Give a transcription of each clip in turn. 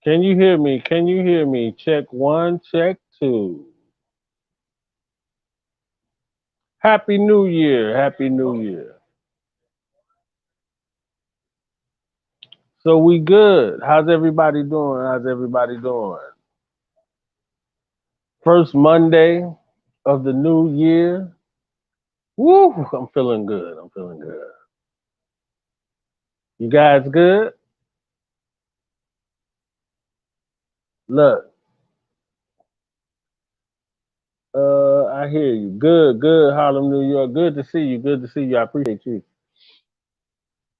Can you hear me? Can you hear me? Check one, check two. Happy New Year. Happy New Year. So we good. How's everybody doing? How's everybody doing? First Monday of the new year. Woo! I'm feeling good. I'm feeling good. You guys good? Look, I hear you. Good, good, Harlem, New York. Good to see you. Good to see you. I appreciate you.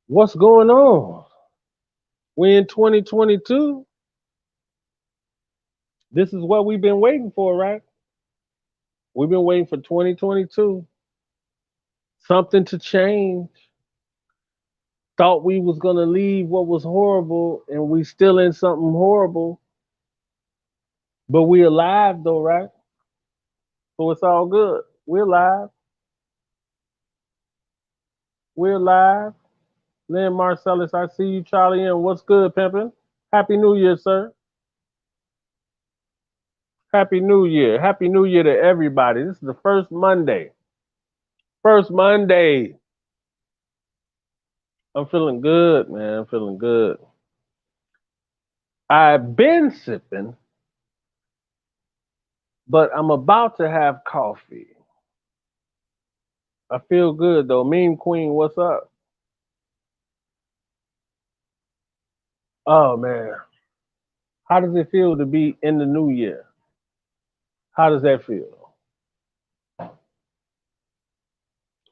What's going on? We in 2022. This is what we've been waiting for, right? We've been waiting for 2022. Something to change. Thought we was gonna leave what was horrible, and we still in something horrible. But we alive though, right? So it's all good. We're alive. We're alive. Lynn Marcellus, I see you. Charlie M. What's good, pimpin'? Happy New Year, sir. Happy New Year. Happy New Year to everybody. This is the first Monday. First Monday. I'm feeling good, man. I'm feeling good. I've been sipping, but I'm about to have coffee. I feel good though. Meme Queen, what's up? Oh man. How does it feel to be in the new year? How does that feel?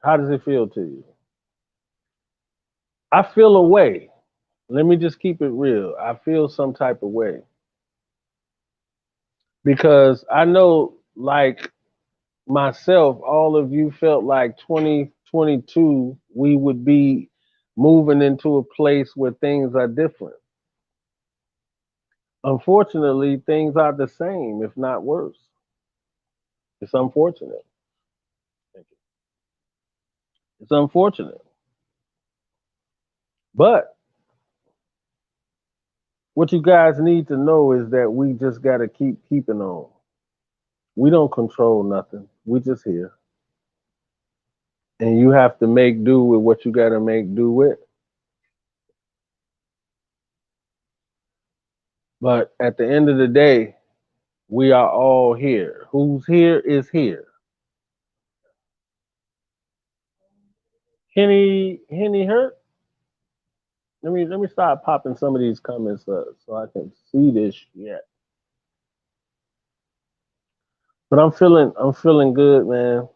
How does it feel to you? I feel a way. Let me just keep it real. I feel some type of way. Because I know, like myself, all of you felt like 2022, we would be moving into a place where things are different. Unfortunately, things are the same, if not worse. It's unfortunate. Thank you. It's unfortunate. But what you guys need to know is that we just got to keep keeping on. We don't control nothing. We just here. And you have to make do with what you got to make do with. But at the end of the day, we are all here. Who's here is here. Henny hurt. Let me start popping some of these comments up so I can see this yet. But I'm feeling good, man.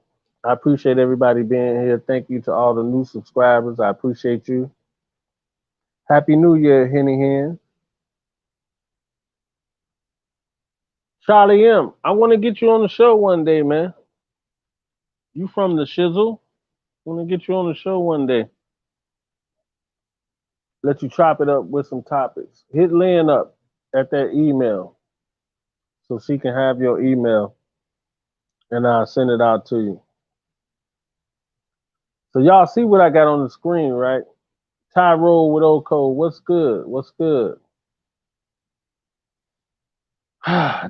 I appreciate everybody being here. Thank you to all the new subscribers. I appreciate you. Happy New Year, Henny Hen. Charlie M, I want to get you on the show one day, man. You from the shizzle? I want to get you on the show one day. Let you chop it up with some topics. Hit Lynn up at that email so she can have your email and I'll send it out to you. So y'all see what I got on the screen, right? Tyrone with Oko, what's good? What's good?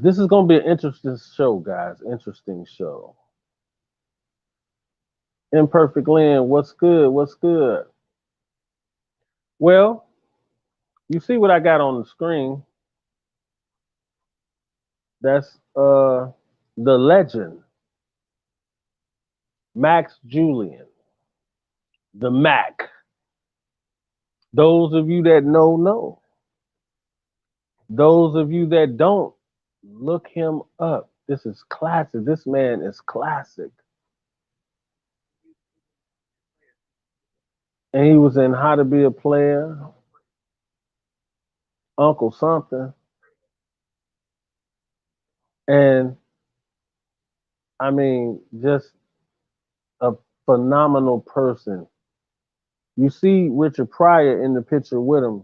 This is gonna be an interesting show, guys. Interesting show. Imperfect Lynn, what's good? What's good? Well, you see what I got on the screen. That's the legend, Max Julian, the Mac. Those of you that know. Those of you that don't, look him up. This is classic. This man is classic. And he was in How to Be a Player, Uncle Something. And I mean, just a phenomenal person. You see Richard Pryor in the picture with him.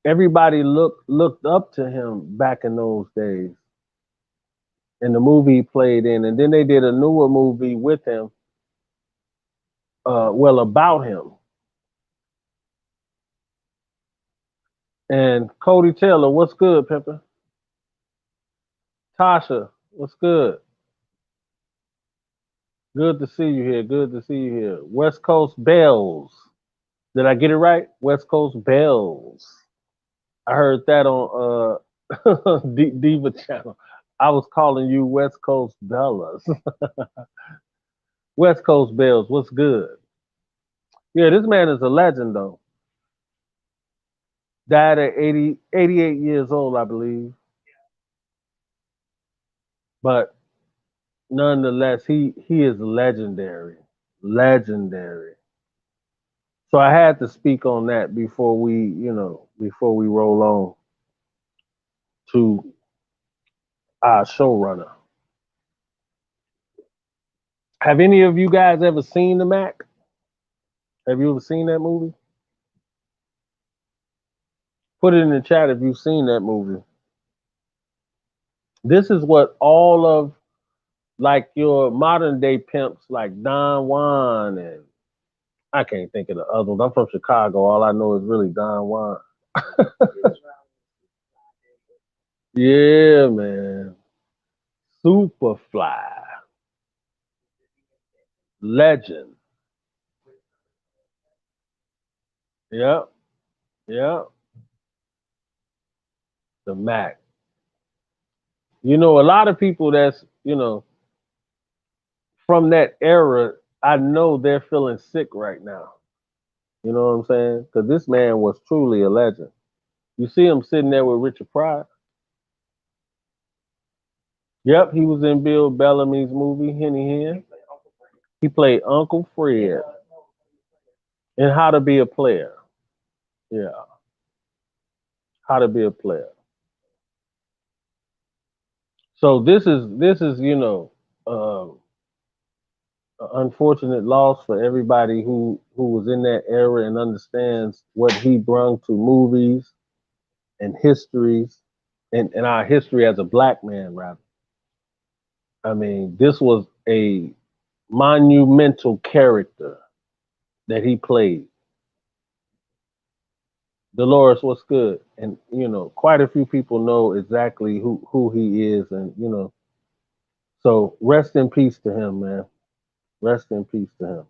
Everybody looked up to him back in those days. In the movie he played in, and then they did a newer movie with him. Well, about him. And Cody Taylor, what's good, Pepper? Tasha, what's good? Good to see you here. Good to see you here. West Coast Bells. Did I get it right? West Coast Bells. I heard that on Diva Channel. I was calling you West Coast Bellas. West Coast Bells, what's good? Yeah, this man is a legend though. Died at 88 years old, I believe. But nonetheless, he is legendary. Legendary. So I had to speak on that before we roll on to our showrunner. Have any of you guys ever seen the Mac? Have you ever seen that movie? Put it in the chat if you've seen that movie. This is what all of like your modern day pimps like Don Juan and I can't think of the other ones. I'm from Chicago. All I know is really Don Juan. Yeah, man. Superfly. Legend. Yep. Yep. The Mac. You know, a lot of people that's from that era, I know they're feeling sick right now. You know what I'm saying? Because this man was truly a legend. You see him sitting there with Richard Pryor. Yep, he was in Bill Bellamy's movie, Henny Hen. He played Uncle Fred in How to Be a Player. Yeah, How to Be a Player. So this is uh, an unfortunate loss for everybody who was in that era and understands what he brought to movies and histories and our history as a black man, rather. I mean, this was a monumental character that he played. Dolores, what's good? And quite a few people know exactly who he is, and so rest in peace to him, man. Rest in peace to him.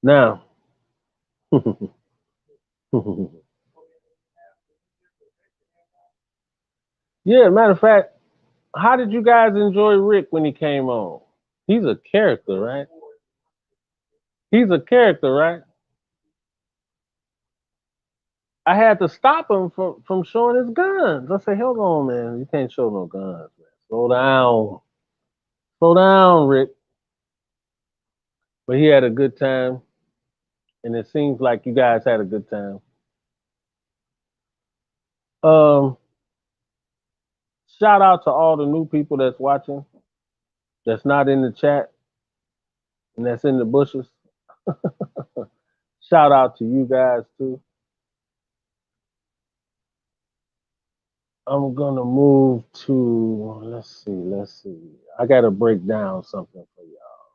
Now, yeah, matter of fact, how did you guys enjoy Rick when he came on? He's a character, right? He's a character, right? I had to stop him from showing his guns. I said, hold on, man. You can't show no guns, man. Slow down. Slow down, Rick. But he had a good time, and it seems like you guys had a good time. Um, Shout out to all the new people that's watching, that's not in the chat, and that's in the bushes. Shout out to you guys too. I'm gonna move to let's see. I gotta break down something for y'all.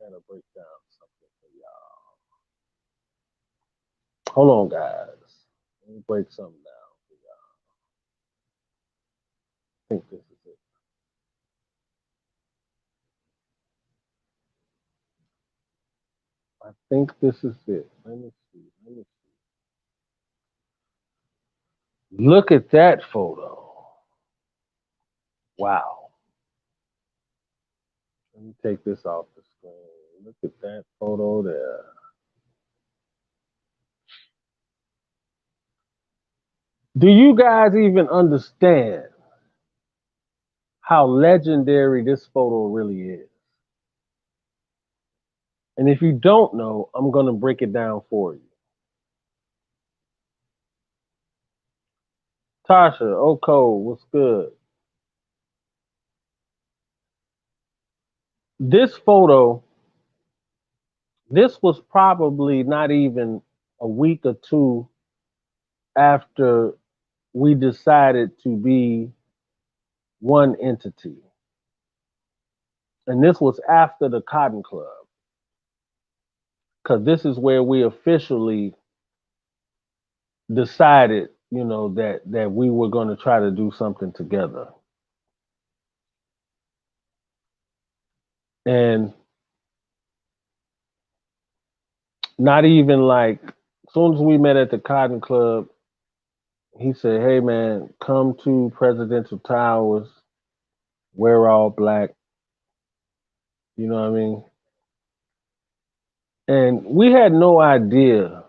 Gotta break down something for y'all. Hold on, guys. Let me break something down for y'all. I think this is it. I think this is it. Let me see. Let me see. Look at that photo. Wow. Let me take this off the screen. Look at that photo there. Do you guys even understand how legendary this photo really is? And if you don't know, I'm going to break it down for you. Tasha, Oko, what's good? This photo, this was probably not even a week or two after we decided to be one entity. And this was after the Cotton Club, because this is where we officially decided, that we were going to try to do something together. And not even like, as soon as we met at the Cotton Club, he said, "Hey man, come to Presidential Towers, wear all black." You know what I mean? And we had no idea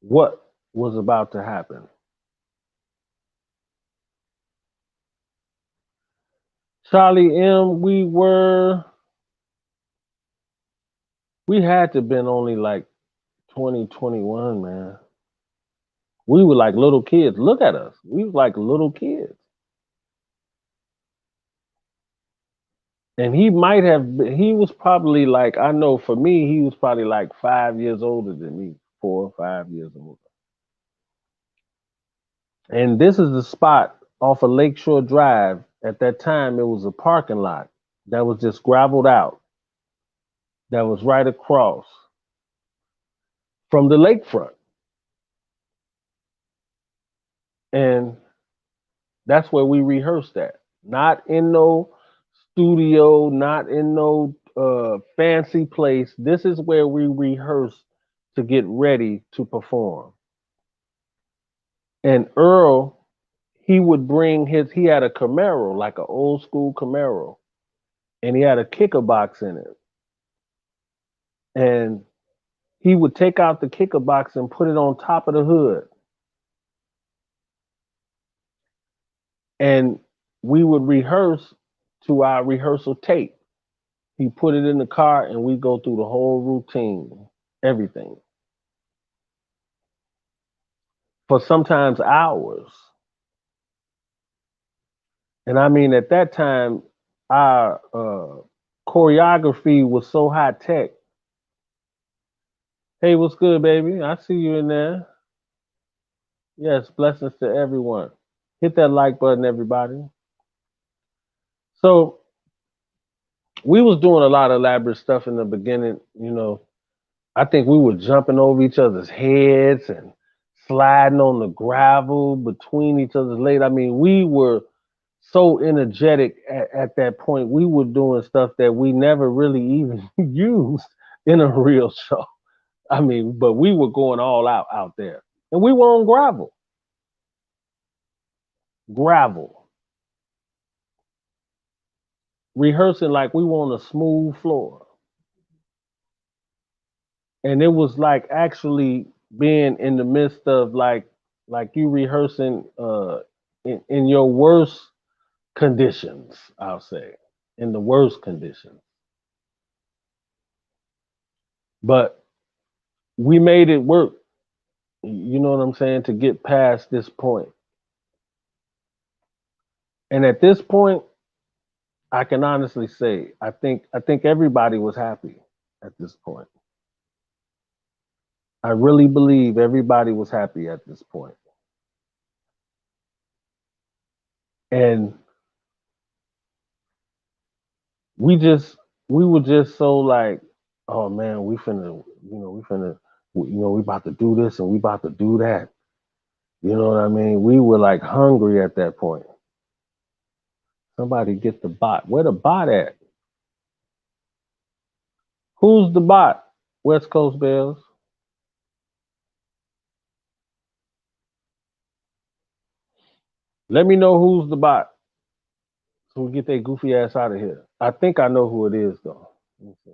what was about to happen. Charlie M, we had to been only like 2021, man. We were like little kids. Look at us. We was like little kids. And he was probably like, I know for me, he was probably like 5 years older than me, 4 or 5 years older. And this is the spot off of Lakeshore Drive. At that time, it was a parking lot that was just gravelled out, that was right across from the lakefront. And that's where we rehearsed at. Not in no studio, not in no fancy place. This is where we rehearsed to get ready to perform. And Earl, he would bring he had a Camaro, like an old school Camaro, and he had a kicker box in it. And he would take out the kicker box and put it on top of the hood. And we would rehearse to our rehearsal tape. He put it in the car and we go through the whole routine, everything. For sometimes hours. And I mean, at that time, our choreography was so high tech. Hey, what's good, baby? I see you in there. Yes, blessings to everyone. Hit that like button, everybody. So we was doing a lot of elaborate stuff in the beginning. I think we were jumping over each other's heads and sliding on the gravel between each other's legs. I mean, we were so energetic at that point. We were doing stuff that we never really even used in a real show. I mean, but we were going all out there. And we were on gravel. Gravel. Rehearsing like we were on a smooth floor. And it was like actually being in the midst of like you rehearsing in your worst conditions, I'll say. In the worst conditions. But we made it work. You know what I'm saying? To get past this point. And at this point, I can honestly say, I think everybody was happy at this point. I really believe everybody was happy at this point. And we were just so like, oh man, we about to do this and we about to do that. You know what I mean? We were like hungry at that point. Somebody get the bot. Where the bot at? Who's the bot? West Coast Bells. Let me know who's the bot so we get that goofy ass out of here. I think I know who it is though. Let me see.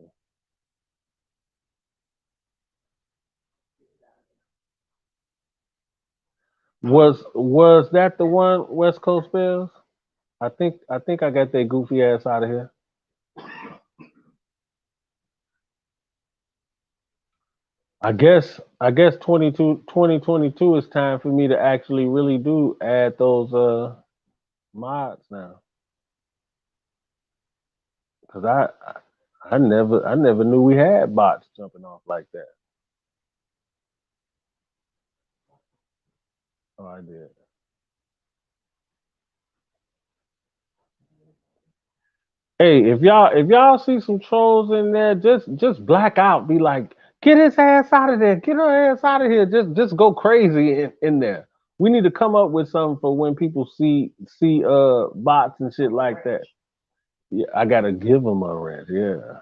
Was that the one, West Coast Bells? I think I got that goofy ass out of here. I guess 2022 is time for me to actually really do add those mods now. Cause I never knew we had bots jumping off like that. Oh, I did. Hey, if y'all see some trolls in there, just black out. Be like, Get his ass out of there. Get her ass out of here. Just go crazy in there. We need to come up with something for when people see bots and shit like that. Yeah, I gotta give them a rent. Yeah,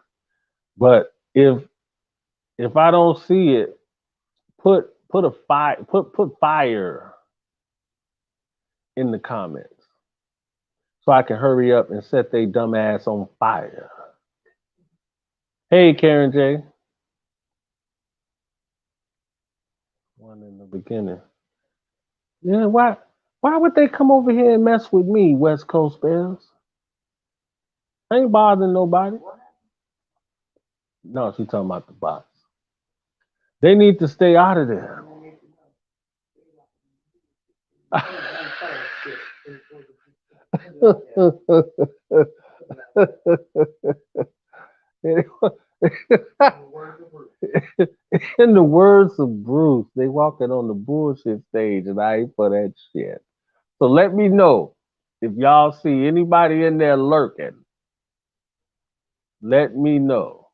but if I don't see it, put a fire put fire in the comments so I can hurry up and set they dumb ass on fire. Hey, Karen J. One in the beginning. Yeah, why would they come over here and mess with me, West Coast Bears? I ain't bothering nobody. No, she's talking about the bots. They need to stay out of there. In the words of Bruce, they walking on the bullshit stage, and I ain't for that shit. So let me know if y'all see anybody in there lurking. Let me know.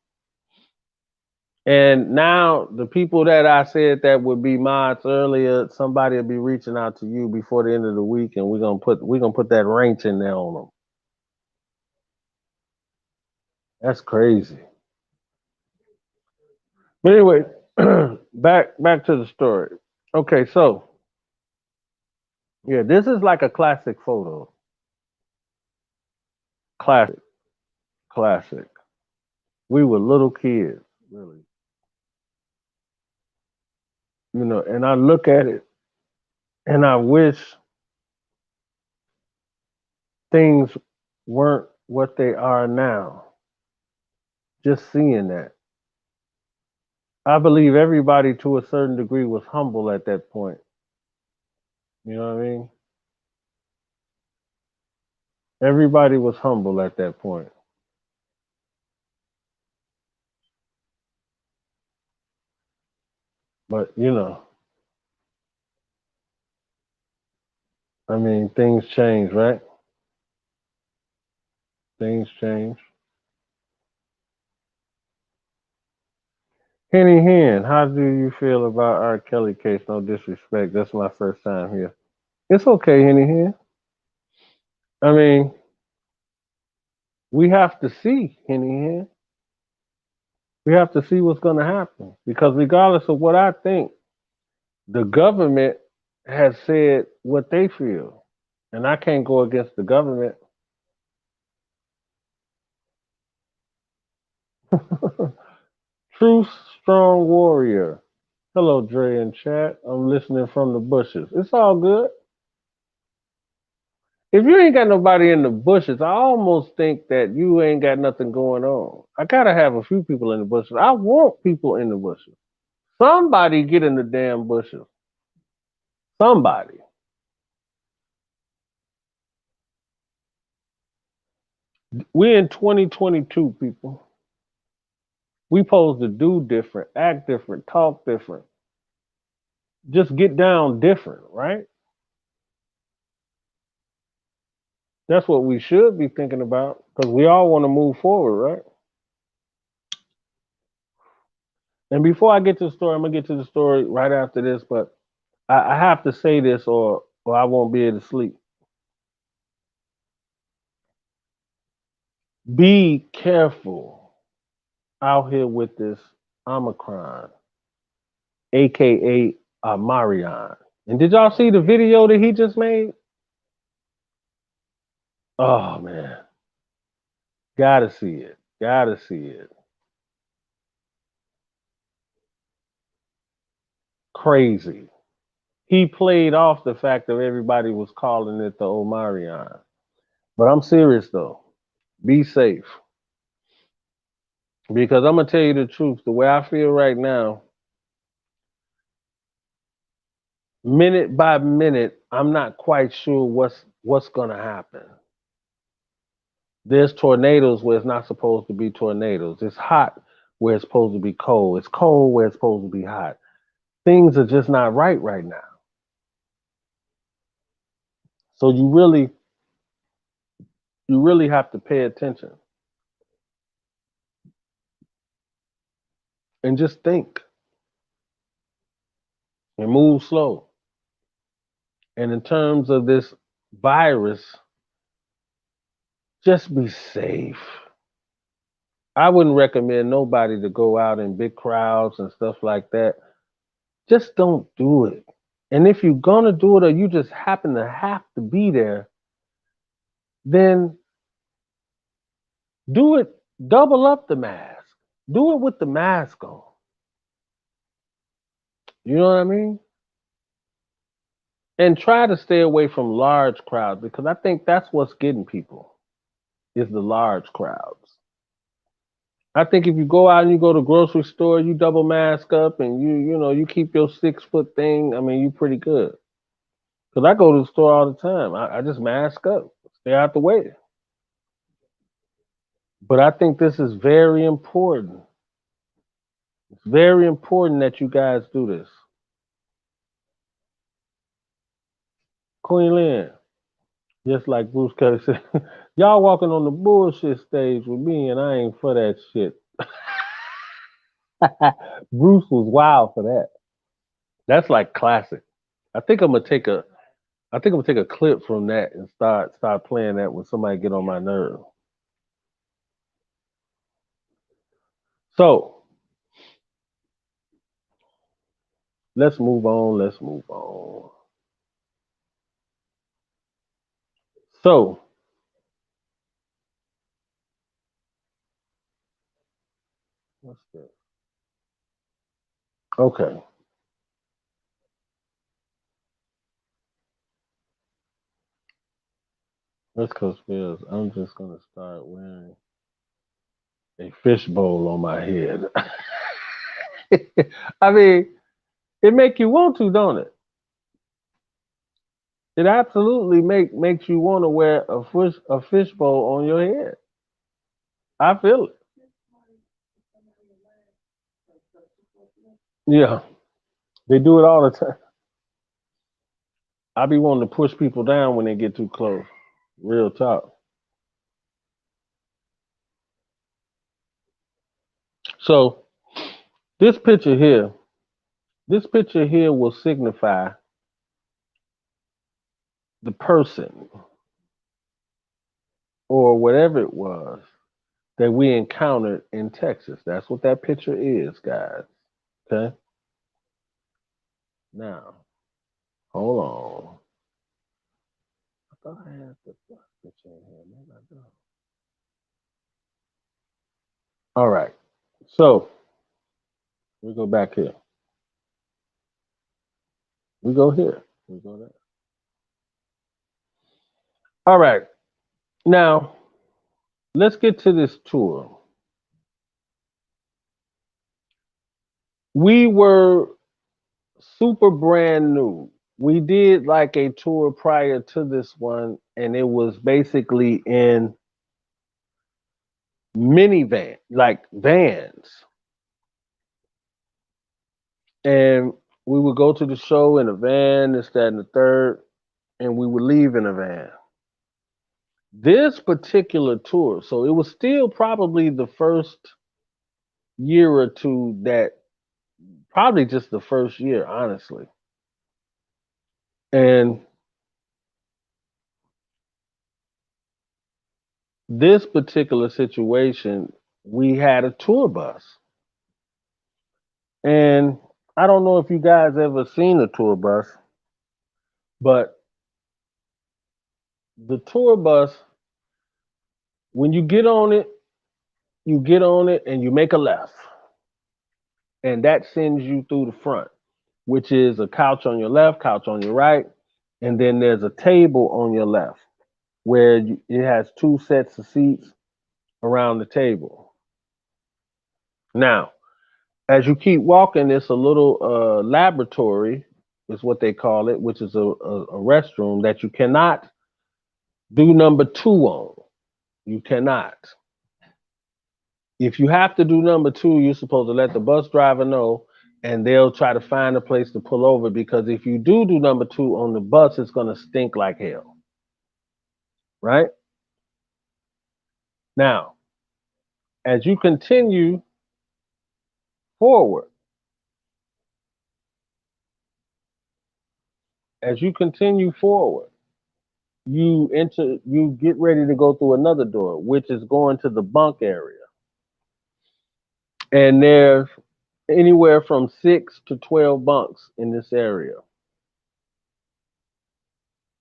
And now the people that I said that would be mods earlier, somebody will be reaching out to you before the end of the week, and we're gonna put that wrench in there on them. That's crazy. But anyway, back to the story. Okay, so yeah, this is like a classic photo. Classic, classic. We were little kids, really. And I look at it and I wish things weren't what they are now. Just seeing that. I believe everybody to a certain degree was humble at that point. You know what I mean? Everybody was humble at that point. But, I mean, things change, right? Things change. Henny Hen, how do you feel about R.KELLY case? No disrespect. That's my first time here. It's okay, Henny Hen. I mean, we have to see, Henny Hen. We have to see what's going to happen. Because regardless of what I think, the government has said what they feel. And I can't go against the government. Truth Strong Warrior. Hello, Dre and chat. I'm listening from the bushes. It's all good. If you ain't got nobody in the bushes, I almost think that you ain't got nothing going on. I gotta have a few people in the bushes. I want people in the bushes. Somebody get in the damn bushes. Somebody. We're in 2022, people. We supposed to do different, act different, talk different. Just get down different, right? That's what we should be thinking about because we all want to move forward, right? And before I get to the story, I'm gonna get to the story right after this, but I have to say this or I won't be able to sleep. Be careful out here with this Omicron, aka Marion. And did y'all see the video that he just made? Oh man, gotta see it. Gotta see it. Crazy. He played off the fact that everybody was calling it the Omarion. But I'm serious though. Be safe. Because I'm gonna tell you the truth. The way I feel right now, minute by minute, I'm not quite sure what's gonna happen. There's tornadoes where it's not supposed to be tornadoes. It's hot where it's supposed to be cold. It's cold where it's supposed to be hot. Things are just not right now. So you really have to pay attention. and just think and move slow. And in terms of this virus, just be safe. I wouldn't recommend nobody to go out in big crowds and stuff like that. Just don't do it. And if you're gonna do it or you just happen to have to be there, then do it, double up the mask. Do it with the mask on. You know what I mean? And try to stay away from large crowds because I think that's what's getting people is the large crowds. I think if you go out and you go to the grocery store, you double mask up and you keep your 6 foot thing, I mean, you pretty good. Because I go to the store all the time. I just mask up, stay out the way. But I think this is very important. It's very important that you guys do this. Queen Lynn, just like Bruce Kelly said, y'all walking on the bullshit stage with me and I ain't for that shit. Bruce was wild for that. That's like classic. I think I'm gonna take a clip from that and start playing that when somebody get on my nerve. So let's move on. Let's move on. So what's this? Okay. Let's go Spills. I'm just gonna start wearing a fishbowl on my head. I mean, it make you want to, don't it? It absolutely makes you want to wear a fishbowl on your head. I feel it. Yeah, they do it all the time. I be wanting to push people down when they get too close. Real talk. So this picture here, will signify the person or whatever it was that we encountered in Texas. That's what that picture is, guys. Okay. Now, hold on. I thought I had the picture in here. Maybe I don't. All right. So we go back here. We go here. We go there. All right. Now, let's get to this tour. We were super brand new. We did like a tour prior to this one, and it was basically in minivan, like vans. And we would go to the show in a van, this, that, and the third, and we would leave in a van. This particular tour, so it was still probably the first year or two that, probably just the first year, honestly. And this particular situation, we had a tour bus. And I don't know if you guys ever seen a tour bus, but the tour bus, when you get on it and you make a left. And that sends you through the front, which is a couch on your left, couch on your right, and then there's a table on your left where it has 2 sets of seats around the table. Now, as you keep walking, it's a little laboratory, is what they call it, which is a restroom that you cannot do number 2 on. You cannot. If you have to do number 2, you're supposed to let the bus driver know, and they'll try to find a place to pull over, because if you do number 2 on the bus, it's going to stink like hell. Right? Now, as you continue forward. As you continue forward, you get ready to go through another door, which is going to the bunk area. And there's anywhere from 6 to 12 bunks in this area.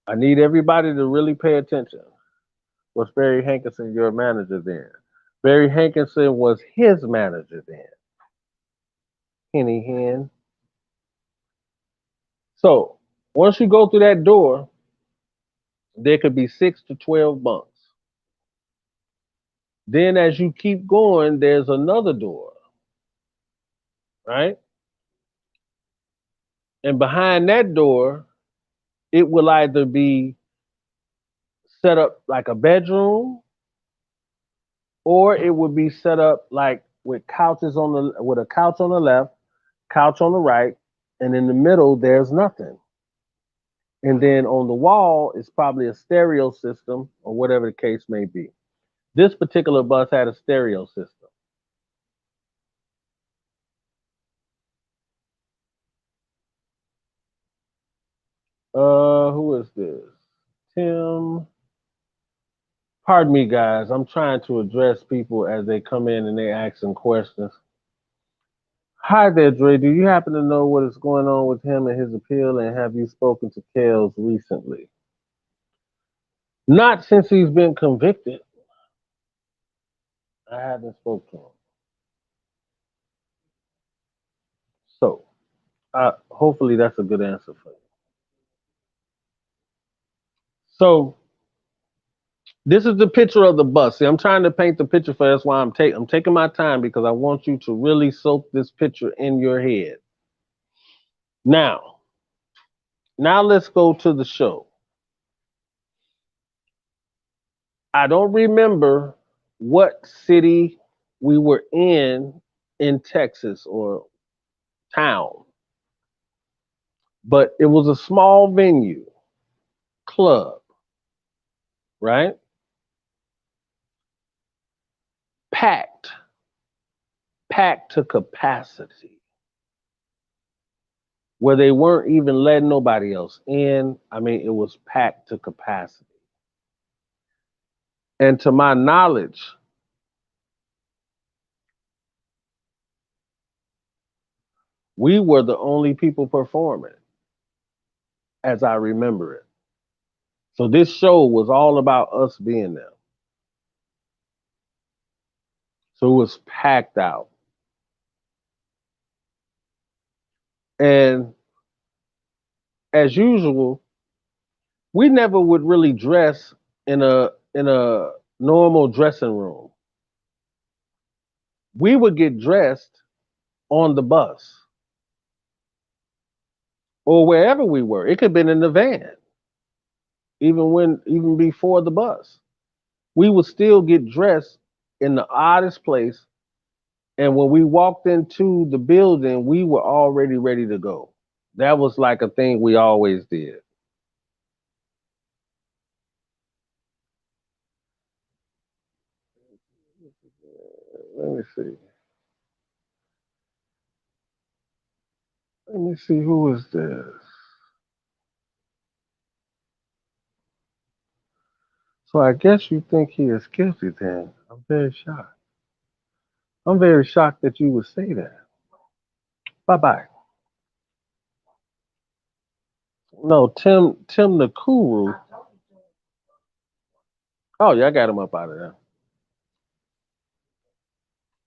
I need everybody to really pay attention. Was Barry Hankinson your manager then? Barry Hankinson was his manager then. Henny Hen. So once you go through that door, there could be 6 to 12 bunks. Then as you keep going, there's another door, right? And behind that door, it will either be set up like a bedroom, or it would be set up like with a couch on the left, couch on the right, and in the middle there's nothing. And then on the wall is probably a stereo system or whatever the case may be. This particular bus had a stereo system. Who is this? Tim. Pardon me, guys. I'm trying to address people as they come in and they asking questions. Hi there, Dre. Do you happen to know what is going on with him and his appeal, and have you spoken to Kells recently? Not since he's been convicted. I haven't spoken to him. So, hopefully that's a good answer for you. So, this is the picture of the bus. See, I'm trying to paint the picture for you. That's why I'm taking my time, because I want you to really soak this picture in your head. Now let's go to the show. I don't remember what city we were in Texas or town, but it was a small venue, club, right? Packed to capacity, where they weren't even letting nobody else in. I mean, it was packed to capacity. And to my knowledge, we were the only people performing, as I remember it. So this show was all about us being there. So it was packed out. And as usual, we never would really dress in a normal dressing room. We would get dressed on the bus or wherever we were. It could have been in the van, even before the bus. We would still get dressed in the oddest place. And when we walked into the building, we were already ready to go. That was like a thing we always did. Let me see. Let me see, who is this? So I guess you think he is guilty then. I'm very shocked. I'm very shocked that you would say that. Bye bye. No, Tim the Kuru. Oh yeah, I got him up out of there.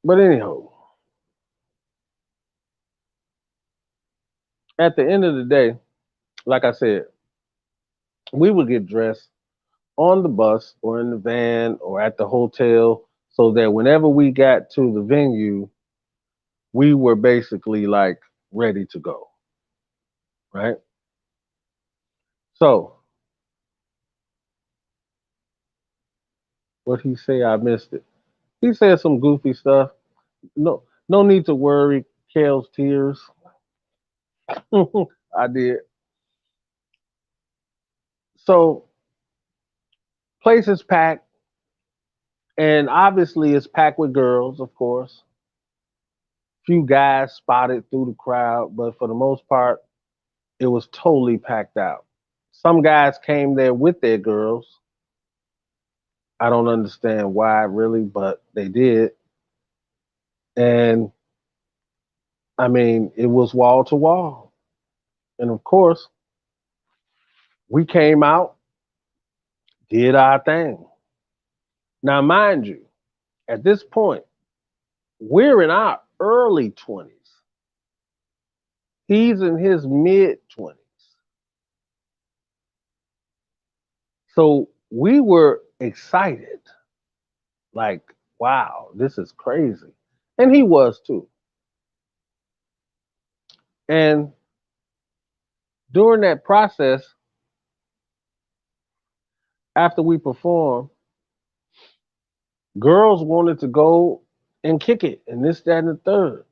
But anyhow, at the end of the day, like I said, we would get dressed on the bus or in the van or at the hotel, so that whenever we got to the venue, we were basically like ready to go. Right? So what he say? I missed it. He said some goofy stuff. No need to worry, Kale's tears. I did. So place is packed, and obviously it's packed with girls, of course. Few guys spotted through the crowd, but for the most part, it was totally packed out. Some guys came there with their girls. I don't understand why really, but they did. And I mean, it was wall to wall. And of course, we came out, did our thing. Now, mind you, at this point, we're in our early 20s. He's in his mid 20s. So we were excited. Like, wow, this is crazy. And he was too. And during that process, after we performed, girls wanted to go and kick it and this, that, and the third.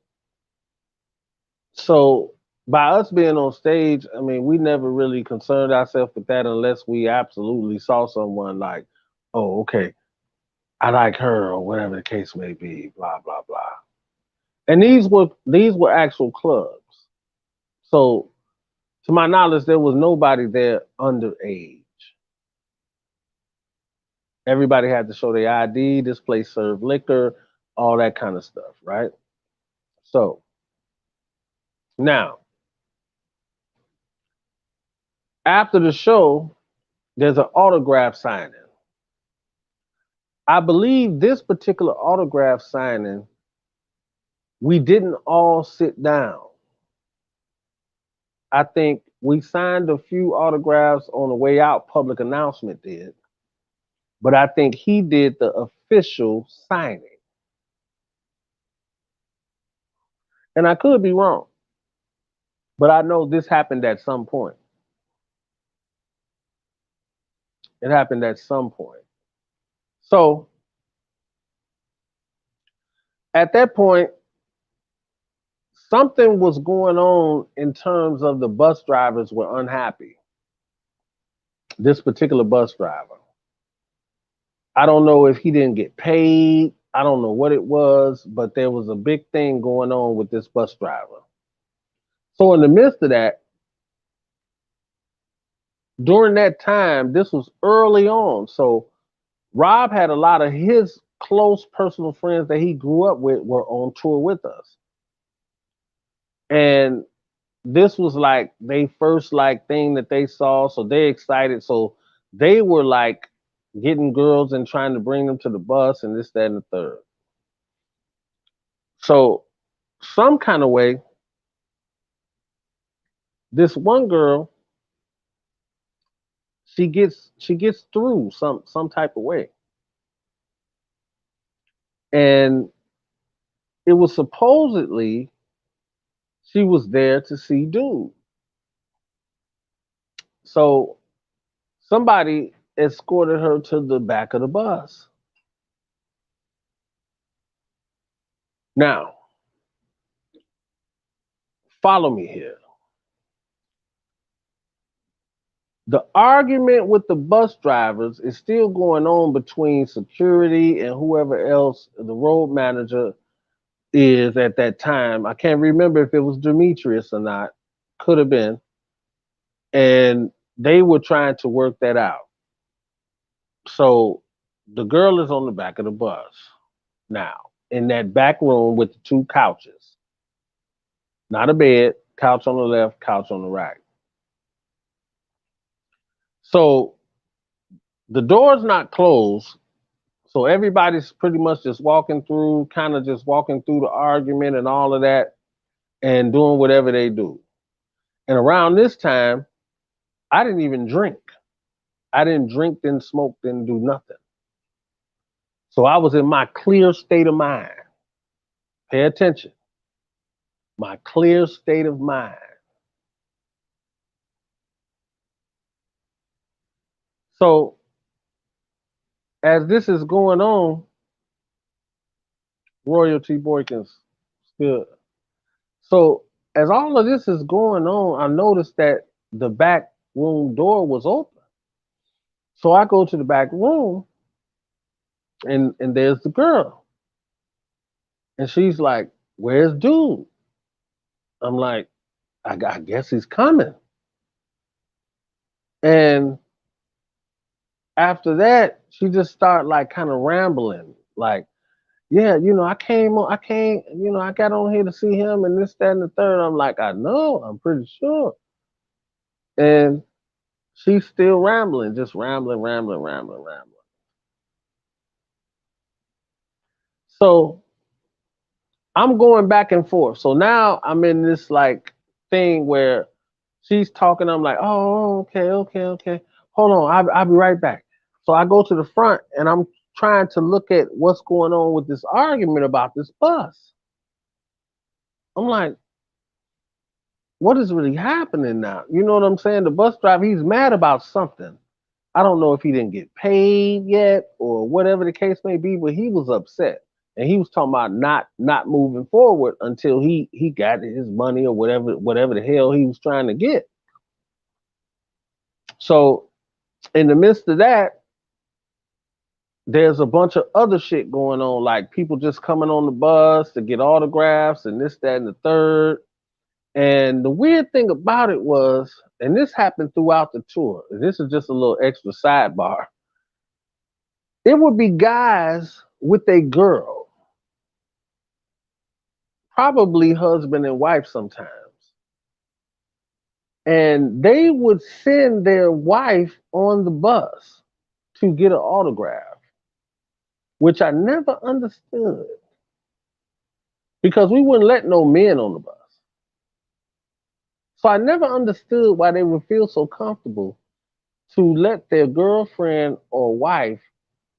So by us being on stage, I mean, we never really concerned ourselves with that unless we absolutely saw someone like, oh, okay, I like her or whatever the case may be, blah, blah, blah. And these were actual clubs. So to my knowledge, there was nobody there underage. Everybody had to show their ID. This place served liquor, all that kind of stuff, right? So now, after the show, there's an autograph signing. I believe this particular autograph signing, we didn't all sit down. I think we signed a few autographs on the way out, public announcement did. But I think he did the official signing. And I could be wrong. But I know this happened at some point. It happened at some point. So at that point, something was going on in terms of the bus drivers were unhappy. This particular bus driver. I don't know if he didn't get paid. I don't know what it was, but there was a big thing going on with this bus driver. So in the midst of that, during that time, this was early on. So Rob had a lot of his close personal friends that he grew up with were on tour with us. And this was like they first like thing that they saw. So they excited. So they were like getting girls and trying to bring them to the bus and this, that, and the third. So some kind of way, this one girl, she gets through some type of way. And it was supposedly she was there to see dude. So somebody escorted her to the back of the bus. Now, follow me here. The argument with the bus drivers is still going on between security and whoever else the road manager is at that time. I can't remember if it was Demetrius or not. Could have been. And they were trying to work that out. So the girl is on the back of the bus now in that back room with the two couches. Not a bed, couch on the left, couch on the right. So the door's not closed. So everybody's pretty much just walking through, kind of just walking through the argument and all of that and doing whatever they do. And around this time, I didn't even drink. I didn't drink, didn't smoke, didn't do nothing. So I was in my clear state of mind. Pay attention. My clear state of mind. So as this is going on, Royalty Boykins good. So as all of this is going on, I noticed that the back room door was open. So I go to the back room and there's the girl. And she's like, where's dude? I'm like, I guess he's coming. And after that, she just started like kind of rambling, like, yeah, I came, I got on here to see him and this, that, and the third. I'm like, I know, I'm pretty sure. And she's still rambling, just rambling, rambling, rambling, rambling. So I'm going back and forth. So now I'm in this like thing where she's talking. I'm like, oh, okay, okay, okay. Hold on, I'll be right back. So I go to the front and I'm trying to look at what's going on with this argument about this bus. I'm like, what is really happening now? You know what I'm saying? The bus driver, he's mad about something. I don't know if he didn't get paid yet or whatever the case may be, but he was upset. And he was talking about not moving forward until he got his money or whatever the hell he was trying to get. So in the midst of that, there's a bunch of other shit going on, like people just coming on the bus to get autographs and this, that, and the third. And the weird thing about it was, and this happened throughout the tour, this is just a little extra sidebar. It would be guys with a girl, probably husband and wife sometimes. And they would send their wife on the bus to get an autograph, which I never understood because we wouldn't let no men on the bus. So I never understood why they would feel so comfortable to let their girlfriend or wife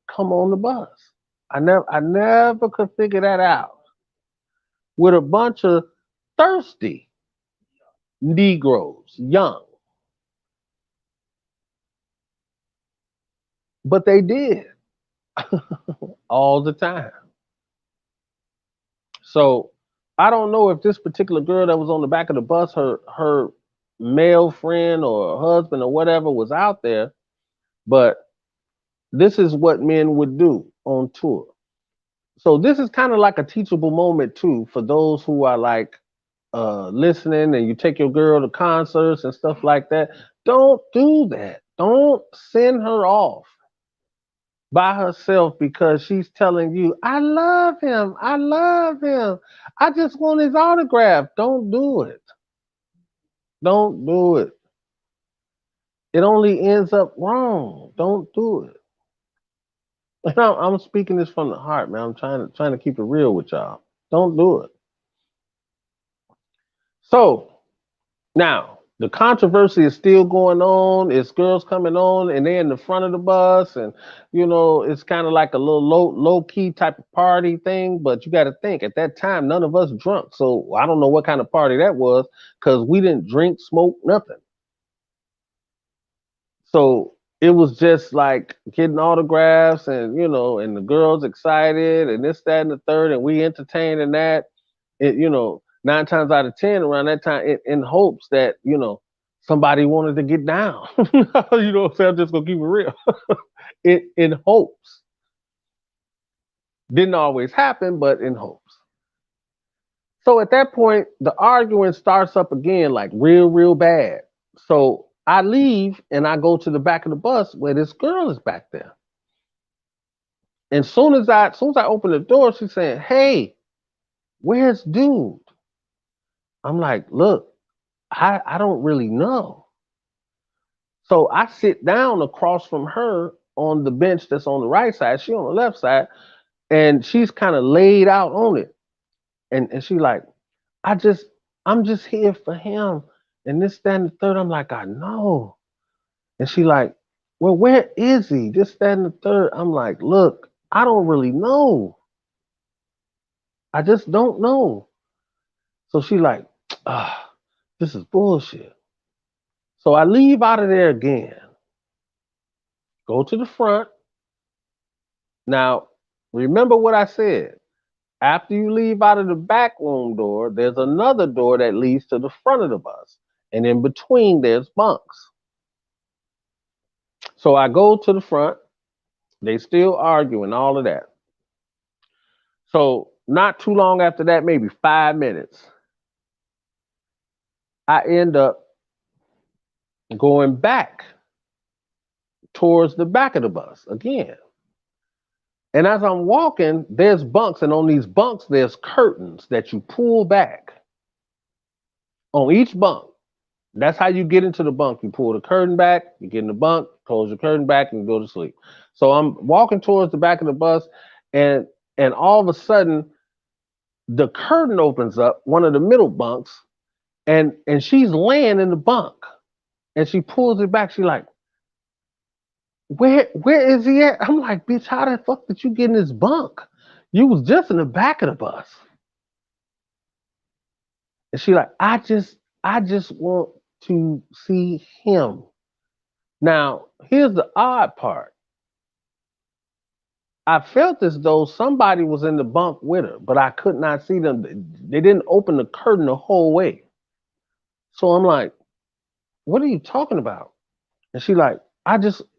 come on the bus. I never could figure that out. With a bunch of thirsty Negroes, young. But they did all the time. So I don't know if this particular girl that was on the back of the bus, her male friend or husband or whatever was out there, but this is what men would do on tour. So this is kind of like a teachable moment too for those who are like listening and you take your girl to concerts and stuff like that. Don't do that. Don't send her off by herself because she's telling you, I love him. I love him. I just want his autograph. Don't do it. Don't do it. It only ends up wrong. Don't do it. And I'm speaking this from the heart, man. I'm trying to keep it real with y'all. Don't do it. So now the controversy is still going on. It's girls coming on, and they're in the front of the bus, and it's kind of like a little low key type of party thing. But you got to think at that time, none of us drunk, so I don't know what kind of party that was because we didn't drink, smoke, nothing. So it was just like getting autographs, and and the girls excited, and this, that, and the third, and we entertaining that. It, 9 times out of 10 around that time in hopes that, somebody wanted to get down. You know what I'm saying? I'm just gonna keep it real. In hopes. Didn't always happen, but in hopes. So at that point, the arguing starts up again, like real bad. So I leave and I go to the back of the bus where this girl is back there. And soon as I open the door, she's saying, "Hey, where's dude?" I'm like, "Look, I don't really know." So I sit down across from her on the bench that's on the right side. She on the left side, and she's kind of laid out on it. And she like, I just I'm just here for him. And this, that, and the third. I'm like, I know. And she like, well, where is he? This, that, and the third. I'm like, look, I don't really know. I just don't know. So she like, ah, this is bullshit. So I leave out of there again. Go to the front. Now, remember what I said. After you leave out of the back room door, there's another door that leads to the front of the bus. And in between, there's bunks. So I go to the front. They still arguing, all of that. So not too long after that, maybe 5 minutes, I end up going back towards the back of the bus again. And as I'm walking, there's bunks, and on these bunks, there's curtains that you pull back on each bunk. That's how you get into the bunk. You pull the curtain back, you get in the bunk, close the curtain back, and go to sleep. So I'm walking towards the back of the bus, and all of a sudden, the curtain opens up, one of the middle bunks, and she's laying in the bunk, and she pulls it back. She's like, where is he at? I'm like, bitch, how the fuck did you get in this bunk? You was just in the back of the bus. And she like, I just want to see him. Now, here's the odd part. I felt as though somebody was in the bunk with her, but I could not see them. They didn't open the curtain the whole way. So I'm like, what are you talking about? And she like,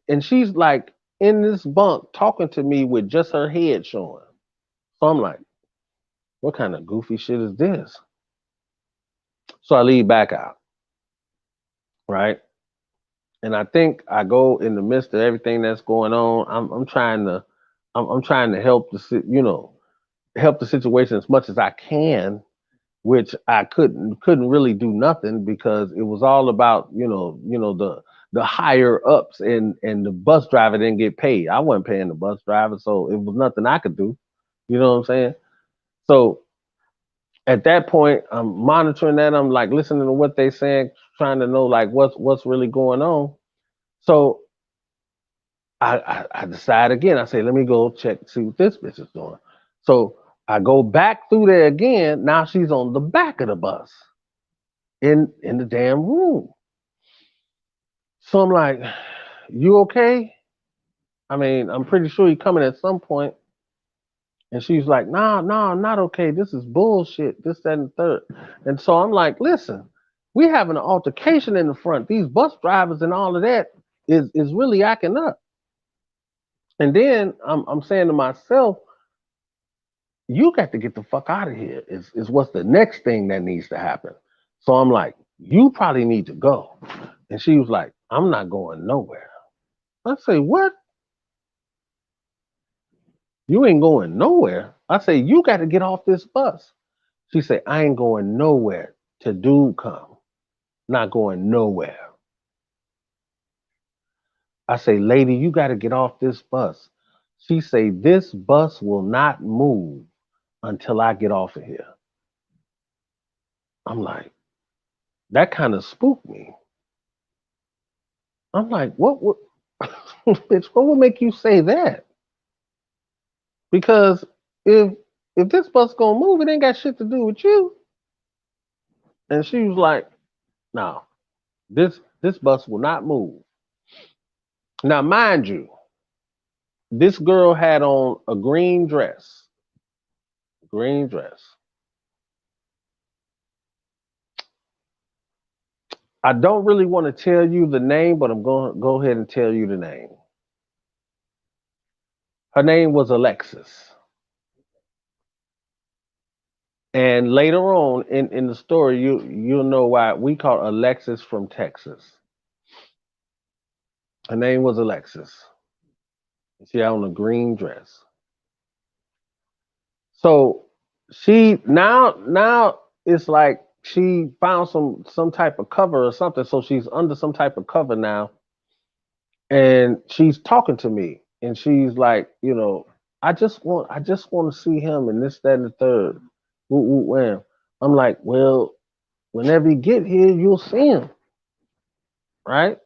and she's like in this bunk talking to me with just her head showing. So I'm like, what kind of goofy shit is this? So I leave back out, right? And I think I go in the midst of everything that's going on. I'm trying to help help the situation as much as I can, which I couldn't really do nothing because it was all about the higher ups, and the bus driver didn't get paid. I wasn't paying the bus driver, so it was nothing I could do. You know what I'm saying? So at that point, I'm monitoring that. I'm like listening to what they saying, trying to know like what's really going on. So I decide again. I say, let me go check, see what this bitch is doing. So I go back through there again. Now she's on the back of the bus in the damn room. So I'm like, you okay? I mean, I'm pretty sure you're coming at some point. And she's like, nah, I'm not okay. This is bullshit. This, that, and the third. And so I'm like, listen, we having an altercation in the front. These bus drivers and all of that is really acting up. And then I'm saying to myself, you got to get the fuck out of here. Is what's the next thing that needs to happen. So I'm like, you probably need to go. And she was like, I'm not going nowhere. I say, what? You ain't going nowhere. I say, you got to get off this bus. She said, I ain't going nowhere. To dude come. Not going nowhere. I say, lady, you got to get off this bus. She say, this bus will not move until I get off of here. I'm like, that kind of spooked me. I'm like, what bitch, what would make you say that? Because if this bus gonna move, it ain't got shit to do with you. And she was like, no, this bus will not move. Now, mind you, this girl had on a green dress. Green dress. I don't really want to tell you the name, but I'm going to go ahead and tell you the name. Her name was Alexis. And later on in the story, you'll know why we call Alexis from Texas. Her name was Alexis. She had on a green dress. So she now it's like she found some type of cover or something. So she's under some type of cover now, and she's talking to me, and she's like, I just want to see him, and this, that, and the third. Woo, woo, wham. I'm like, well, whenever you get here, you'll see him, right?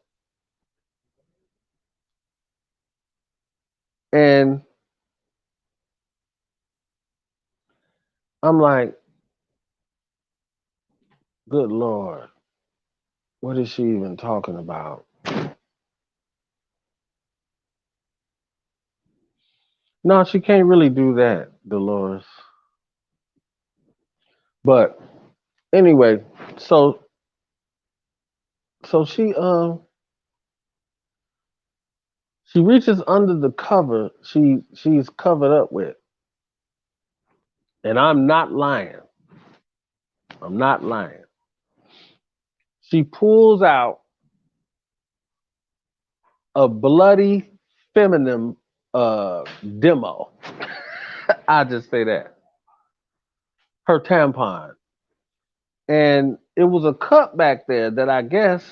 And I'm like, good Lord, what is she even talking about? No, she can't really do that, Dolores. But anyway, so she reaches under the cover she's covered up with. And I'm not lying. I'm not lying. She pulls out a bloody feminine demo. I just say that. Her tampon. And it was a cup back there that I guess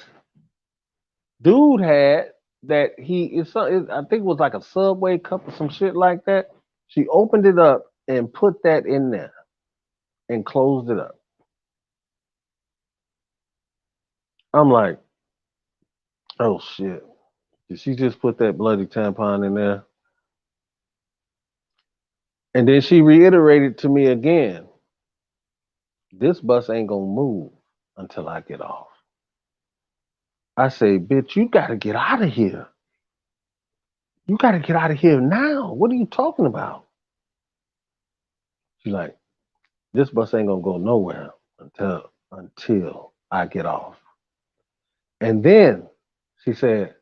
dude had that I think it was like a Subway cup or some shit like that. She opened it up and put that in there and closed it up. I'm like, oh shit. Did she just put that bloody tampon in there? And then she reiterated to me again, this bus ain't gonna move until I get off. I say, bitch, you gotta get out of here. You gotta get out of here now. What are you talking about? She's like, this bus ain't gonna go nowhere until I get off. And then she said,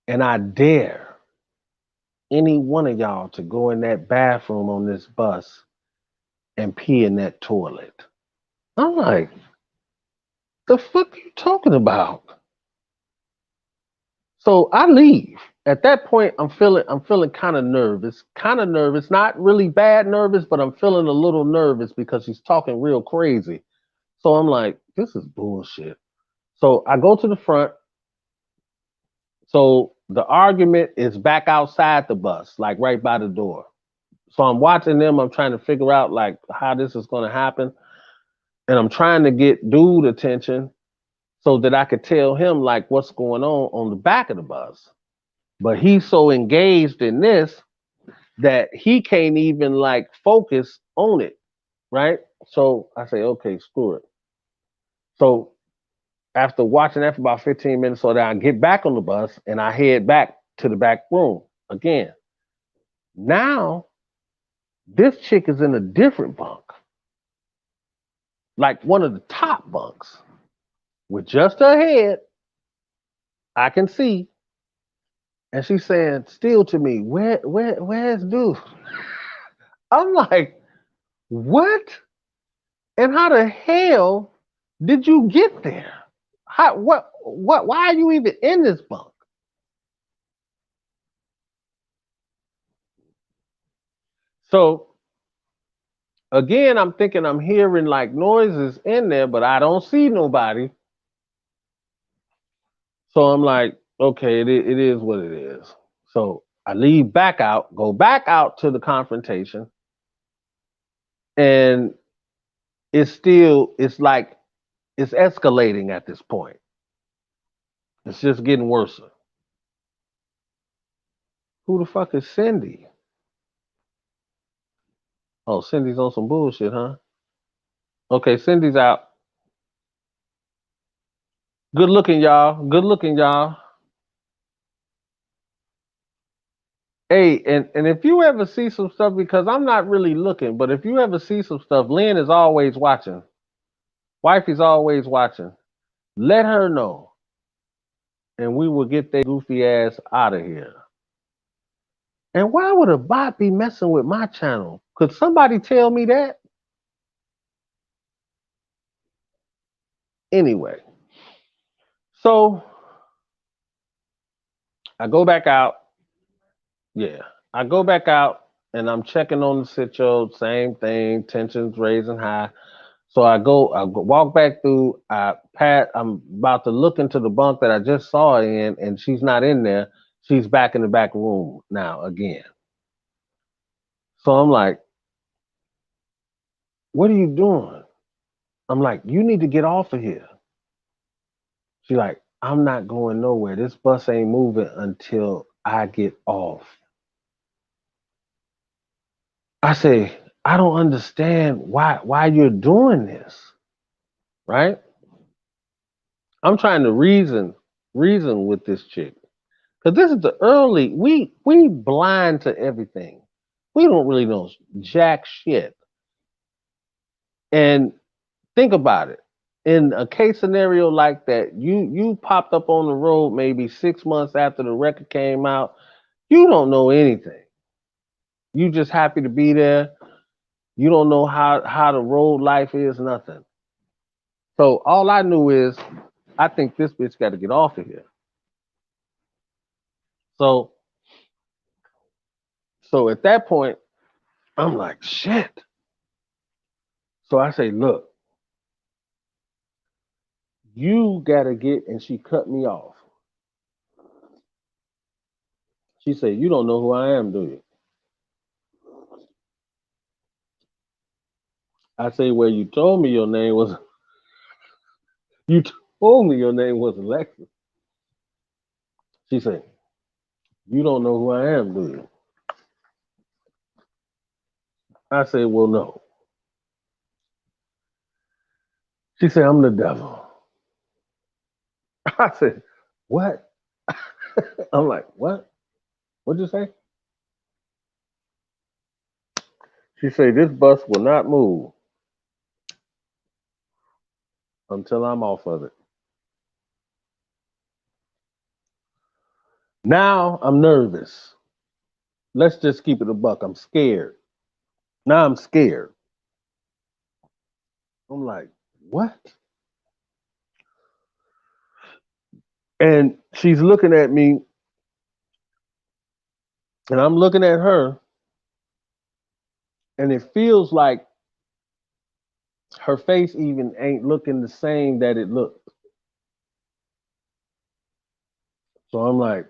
and I dare any one of y'all to go in that bathroom on this bus and pee in that toilet. I'm like, the fuck are you talking about? So I leave. At that point, I'm feeling kind of nervous. Not really bad nervous, but I'm feeling a little nervous because she's talking real crazy. So I'm like, this is bullshit. So I go to the front. So the argument is back outside the bus, like right by the door. So I'm watching them. I'm trying to figure out like how this is going to happen. And I'm trying to get dude attention so that I could tell him like what's going on the back of the bus. But he's so engaged in this that he can't even like focus on it, right? So I say, okay, screw it. So after watching that for about 15 minutes, so that I get back on the bus and I head back to the back room again. Now, this chick is in a different bunk, like one of the top bunks, with just her head. I can see. And she's saying still to me, where's dude? I'm like, what? And how the hell did you get there? Why are you even in this bunk? So again, I'm thinking I'm hearing like noises in there, but I don't see nobody. So I'm like, okay, it is what it is. So I leave back out, go back out to the confrontation, and it's like it's escalating at this point. It's just getting worse. Who the fuck is Cindy? Oh, Cindy's on some bullshit, huh? Okay, Cindy's out. Good looking, y'all. Good looking, y'all. Hey, and if you ever see some stuff, because I'm not really looking, but if you ever see some stuff, Lynn is always watching. Wifey's always watching. Let her know. And we will get their goofy ass out of here. And why would a bot be messing with my channel? Could somebody tell me that? Anyway, so I go back out. Yeah, I go back out and I'm checking on the sitio, same thing, tensions raising high. So I walk back through. I'm about to look into the bunk that I just saw her in, and she's not in there. She's back in the back room now again. So I'm like, what are you doing? I'm like, you need to get off of here. She's like, I'm not going nowhere. This bus ain't moving until I get off. I say, I don't understand why you're doing this, right? I'm trying to reason with this chick. Because this is the early, we blind to everything. We don't really know jack shit. And think about it. In a case scenario like that, you popped up on the road maybe 6 months after the record came out. You don't know anything. You just happy to be there. You don't know how the road life is, nothing. So all I knew is I think this bitch got to get off of here. So at that point, I'm like, shit. So I say, look, you gotta get, and she cut me off. She said, you don't know who I am, do you? I say, well, you told me your name was you told me your name was Alexis. She said, you don't know who I am, do you? I said, well, no. She said, I'm the devil. I said, what? I'm like, what? What'd you say? She said, this bus will not move until I'm off of it. Now I'm nervous. Let's just keep it a buck. I'm scared. Now I'm scared. I'm like, what? And she's looking at me, and I'm looking at her, and it feels like her face even ain't looking the same that it looked. So I'm like,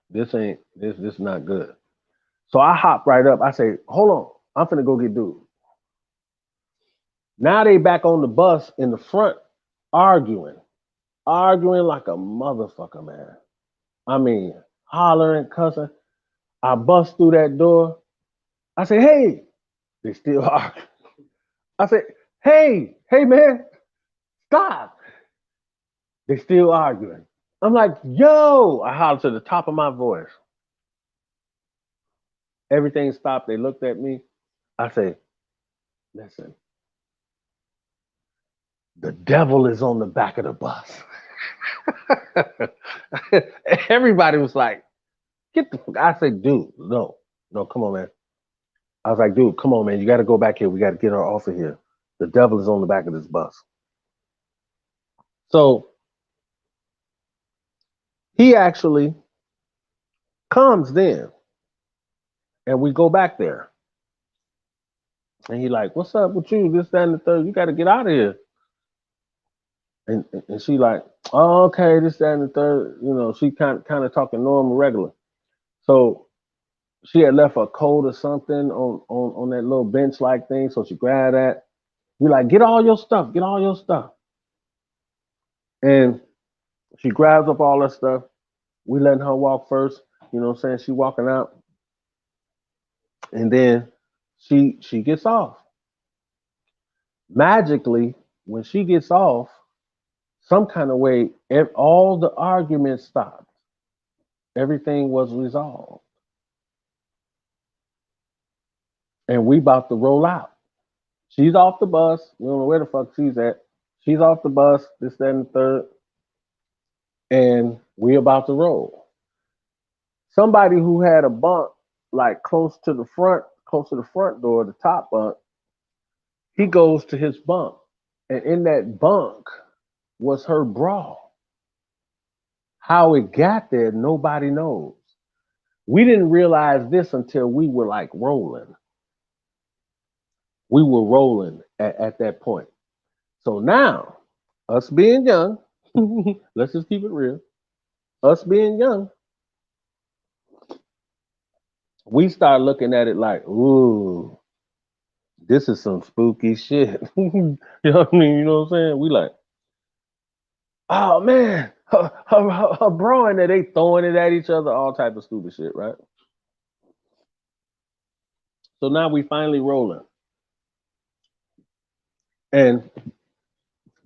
this not good. So I hop right up. I say, hold on, I'm finna go get dude. Now they back on the bus in the front arguing like a motherfucker, man. I mean, hollering, cussing. I bust through that door. I say, hey, they still arguing. I say, hey, man, stop. They still arguing. I'm like, yo, I hollered to the top of my voice. Everything stopped. They looked at me. I say, listen, the devil is on the back of the bus. Everybody was like, get the fuck. I said, dude, no, come on, man. I was like, dude, come on, man. You got to go back here. We got to get her off of here. The devil is on the back of this bus. So he actually comes then, and we go back there. And he like, what's up with you? This, that, and the third. You got to get out of here. And she like, oh, okay, this, that, and the third. You know, she kind of talking normal, regular. So she had left a coat or something on that little bench like thing. So she grabbed that. We like, get all your stuff. And she grabs up all that stuff. We letting her walk first. You know what I'm saying? She walking out. And then she gets off. Magically, when she gets off, some kind of way, all the arguments stopped. Everything was resolved. And we about to roll out. She's off the bus. We don't know where the fuck she's at. She's off the bus, this, that, and the third. And we about to roll. Somebody who had a bunk like close to the front door, the top bunk, he goes to his bunk. And in that bunk was her bra. How it got there, nobody knows. We didn't realize this until we were like rolling. We were rolling at that point. So now, us being young, let's just keep it real. Us being young, we start looking at it like, ooh, this is some spooky shit. You know what I mean? You know what I'm saying? We like, oh man, her bra in there, they throwing it at each other, all type of stupid shit, right? So now we finally rolling. And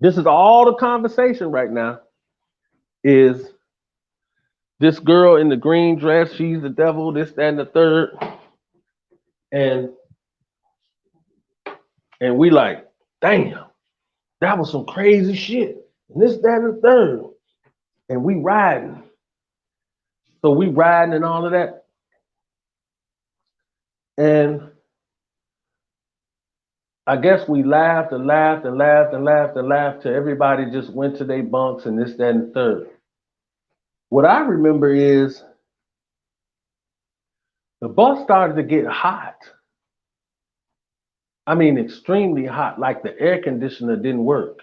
this is all the conversation right now is this girl in the green dress, she's the devil, this, that, and the third. And we like, damn, that was some crazy shit. And this, that, and the third. And we riding. So we riding and all of that. And I guess we laughed and laughed and laughed and laughed and laughed till everybody just went to their bunks and this, that, and the third. What I remember is the bus started to get hot. I mean, extremely hot, like the air conditioner didn't work.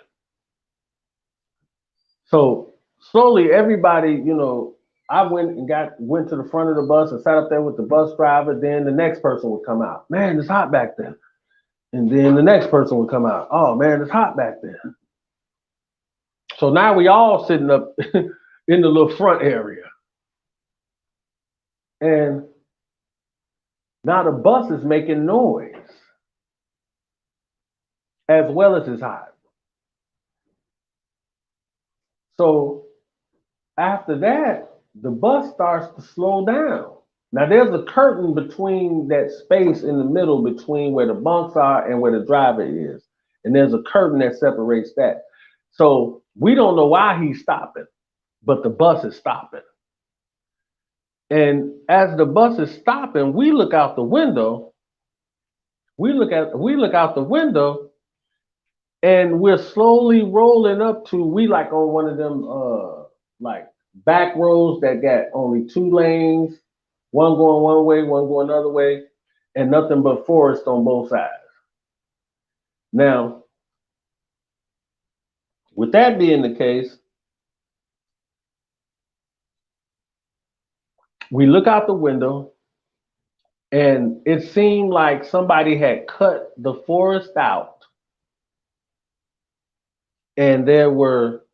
So slowly, everybody, I went to the front of the bus and sat up there with the bus driver. Then the next person would come out. Man, it's hot back there. And then the next person would come out. Oh man, it's hot back there. So now we all sitting up in the little front area. And now the bus is making noise as well as it's hot. So after that, the bus starts to slow down. Now there's a curtain between that space in the middle between where the bunks are and where the driver is. And there's a curtain that separates that. So we don't know why he's stopping, but the bus is stopping. And as the bus is stopping, we look out the window. We look out the window, and we're slowly rolling up to, we like on one of them like back roads that got only two lanes, one going one way, one going another way, and nothing but forest on both sides. Now, with that being the case, we look out the window, and it seemed like somebody had cut the forest out, and there were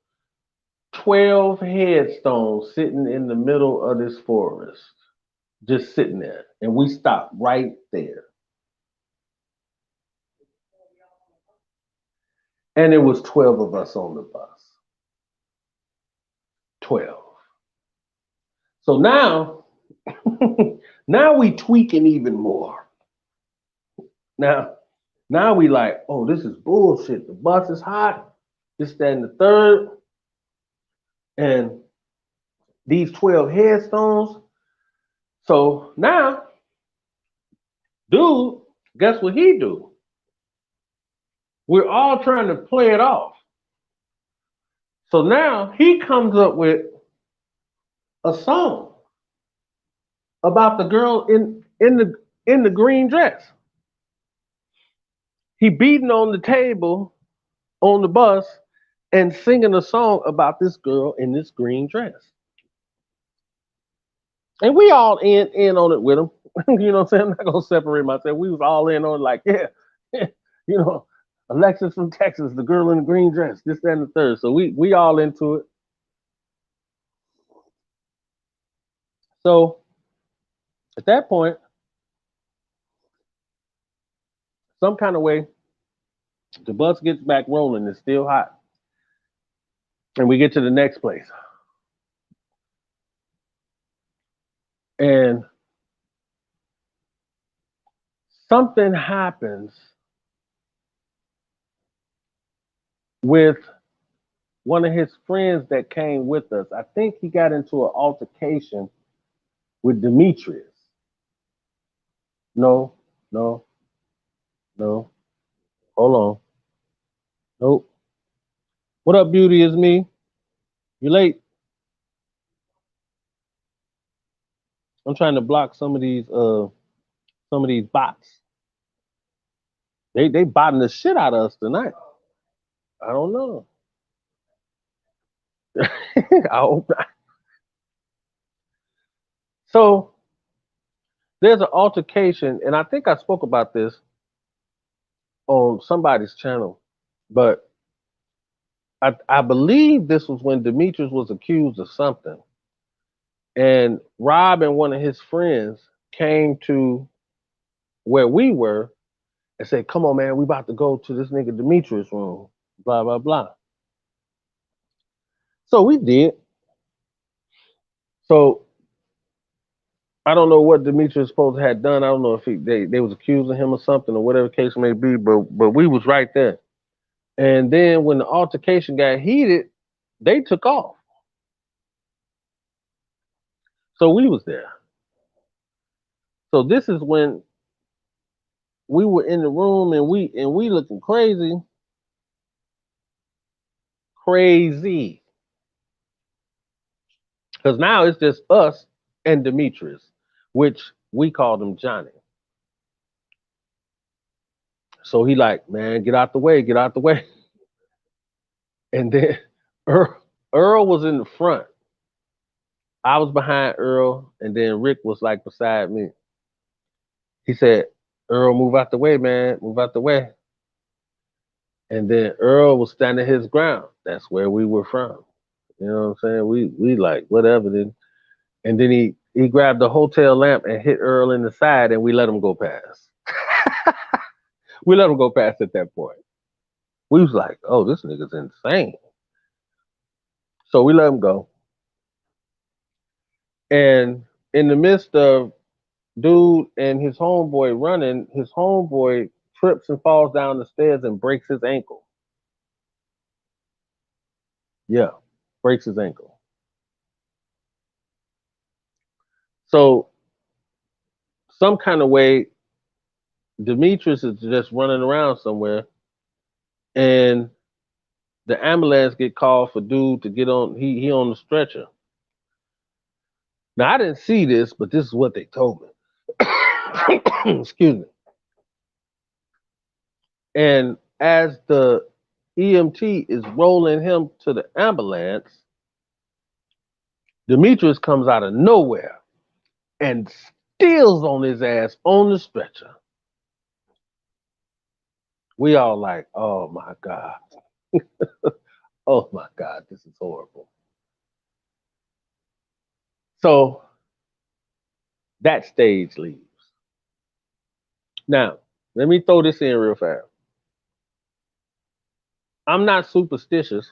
12 headstones sitting in the middle of this forest, just sitting there. And we stopped right there. And it was 12 of us on the bus. 12. So now, now we tweaking even more. Now we like, oh, this is bullshit. The bus is hot. This, that, and the third. And these 12 headstones. So now, dude, guess what he do? We're all trying to play it off. So now he comes up with a song about the girl in the green dress. He beating on the table on the bus and singing a song about this girl in this green dress. And we all in on it with him. You know what I'm saying? I'm not gonna separate myself. We was all in on it, like, yeah, Alexis from Texas, the girl in the green dress, this, that, and the third. So we all into it. So at that point, some kind of way, the bus gets back rolling. It's still hot. And we get to the next place. And something happens with one of his friends that came with us. I think he got into an altercation with Demetrius. No. Hold on. Nope. What up, beauty? Is me. You late? I'm trying to block some of these bots. They botting the shit out of us tonight. I don't know. I hope not. So there's an altercation, and I think I spoke about this on somebody's channel, but I believe this was when Demetrius was accused of something. And Rob and one of his friends came to where we were and said, come on, man, we about to go to this nigga Demetrius' room, blah, blah, blah. So we did. So I don't know what Demetrius supposed to had done. I don't know if they was accusing him of something or whatever the case may be, but we was right there. And then when the altercation got heated, they took off. So we was there. So this is when we were in the room and we looking crazy. Crazy. Because now it's just us and Demetrius, which we called him Johnny. So he like, man, get out the way, get out the way. And then Earl was in the front. I was behind Earl, and then Rick was like beside me. He said, Earl, move out the way, man, move out the way. And then Earl was standing his ground. That's where we were from. You know what I'm saying? We like whatever then. And then he grabbed the hotel lamp and hit Earl in the side, and we let him go past. We let him go past at that point. We was like, oh, this nigga's insane. So we let him go. And in the midst of dude and his homeboy running, his homeboy trips and falls down the stairs and breaks his ankle. Yeah, breaks his ankle. So some kind of way, Demetrius is just running around somewhere, and the ambulance get called for dude to get on. He on the stretcher. Now I didn't see this, but this is what they told me. Excuse me. And as the EMT is rolling him to the ambulance, Demetrius comes out of nowhere and steals on his ass on the stretcher. We all like, oh my God. Oh my God, this is horrible. So that stage leaves. Now, let me throw this in real fast. I'm not superstitious.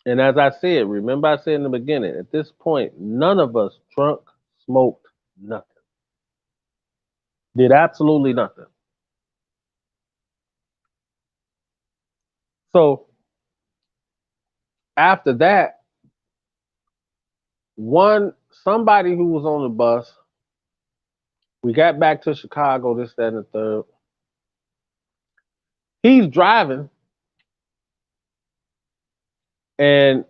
And as I said, remember I said in the beginning, at this point, none of us drunk, smoked, nothing. Did absolutely nothing. So after that, somebody who was on the bus, we got back to Chicago, this, that, and the third. He's driving, and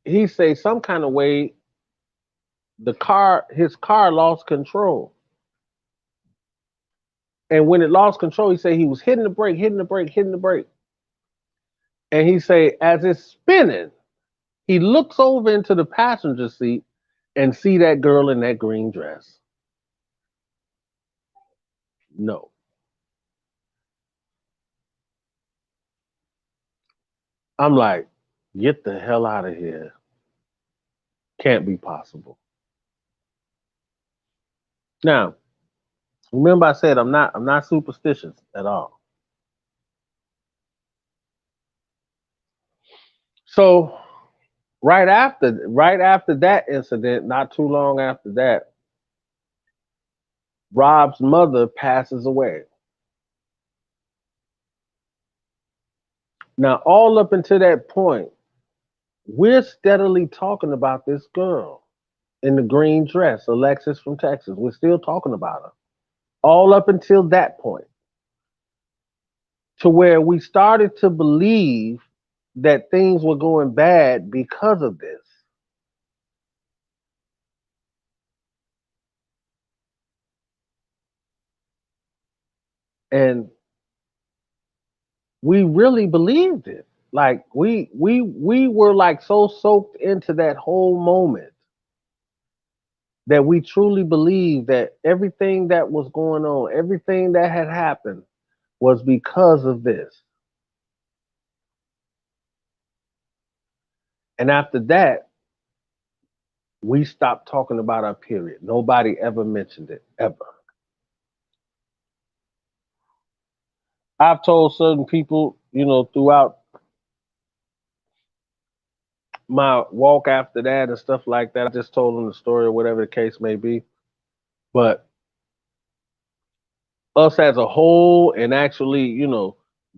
he say some kind of way his car lost control. And when it lost control, he say he was hitting the brake, hitting the brake, hitting the brake. And he say, as it's spinning, he looks over into the passenger seat and see that girl in that green dress. No. I'm like, get the hell out of here. Can't be possible. Now, remember I said I'm not superstitious at all. So right after that incident, not too long after that, Rob's mother passes away. Now, all up until that point, we're steadily talking about this girl in the green dress, Alexis from Texas. We're still talking about her. All up until that point, to where we started to believe that things were going bad because of this. And we really believed it. Like we were like so soaked into that whole moment that we truly believed that everything that was going on, everything that had happened was because of this. And after that, we stopped talking about our period. Nobody ever mentioned it, ever. I've told certain people, throughout my walk after that and stuff like that, I just told them the story or whatever the case may be. But us as a whole, and actually,